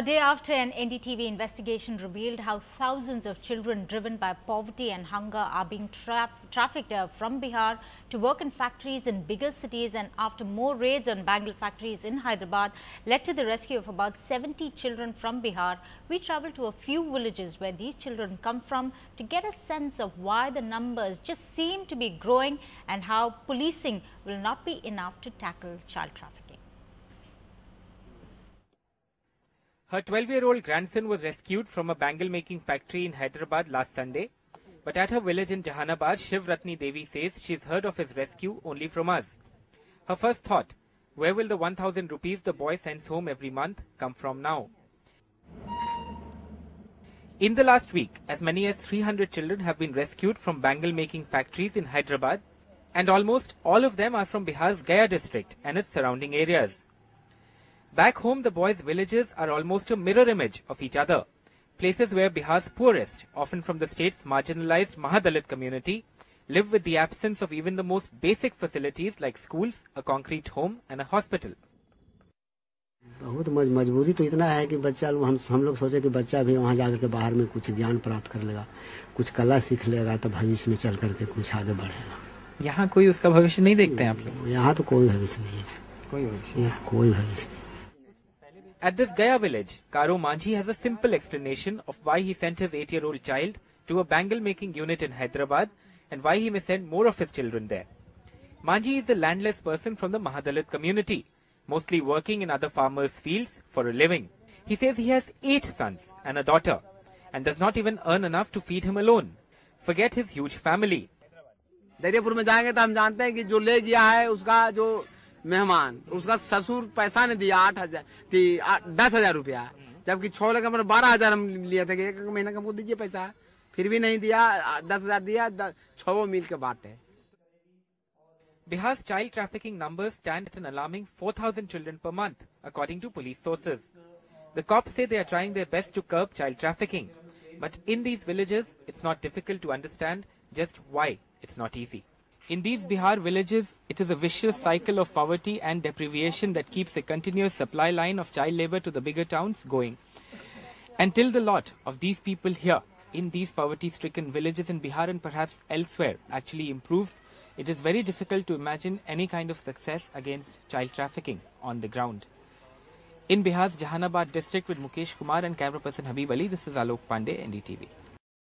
A day after an NDTV investigation revealed how thousands of children driven by poverty and hunger are being trafficked from Bihar to work in factories in bigger cities, and after more raids on bangle factories in Hyderabad led to the rescue of about 70 children from Bihar, we travelled to a few villages where these children come from to get a sense of why the numbers just seem to be growing and how policing will not be enough to tackle child trafficking. Her 12-year-old grandson was rescued from a bangle-making factory in Hyderabad last Sunday. But at her village in Jahanabad, Shiv Ratni Devi says she's heard of his rescue only from us. Her first thought, where will the 1,000 rupees the boy sends home every month come from now? In the last week, as many as 300 children have been rescued from bangle-making factories in Hyderabad, and almost all of them are from Bihar's Gaya district and its surrounding areas. Back home, the boys' villages are almost a mirror image of each other, places where Bihar's poorest, often from the state's marginalized Mahadalit community, live with the absence of even the most basic facilities like schools, a concrete home and a hospital. बहुत मजबूरी तो इतना है कि बच्चा हम लोग सोचे कि बच्चा भी वहाँ जाकर के बाहर में कुछ ज्ञान प्राप्त कर लेगा, कुछ कला सीख लेगा, तो भविष्य में चल करके कुछ आगे बढ़ेगा। यहाँ कोई उसका भविष्य नहीं देखते हैं आप लोग? यहाँ तो कोई भविष्य नहीं है, कोई भविष्य नहीं। At this Gaya village, Karo Manjhi has a simple explanation of why he sent his 8-year-old child to a bangle-making unit in Hyderabad and why he may send more of his children there. Manjhi is a landless person from the Mahadalit community, mostly working in other farmers' fields for a living. He says he has 8 sons and a daughter and does not even earn enough to feed him alone. Forget his huge family. Dariyapur में जाएंगे तो हम जानते हैं कि जो ले गया है उसका जो मेहमान, उसका ससुर पैसा ने दिया 10,000 रुपया, जबकि 6 लगा मैंने 12,000 हम लिया था कि एक महीना का हमको दीजिए पैसा, फिर भी नहीं दिया, 10,000 दिया, 6 मिल के बांटे। Bihar's child trafficking numbers stand at an alarming 4,000 children per month, according to police sources. The cops say they are trying their best to curb child trafficking, but in these villages, it's not difficult to understand just why it's not easy. In these Bihar villages, it is a vicious cycle of poverty and deprivation that keeps a continuous supply line of child labor to the bigger towns going. Until the lot of these people here, in these poverty-stricken villages in Bihar and perhaps elsewhere, actually improves, it is very difficult to imagine any kind of success against child trafficking on the ground. In Bihar's Jahanabad district with Mukesh Kumar and camera person Habib Ali, this is Alok Pandey, NDTV.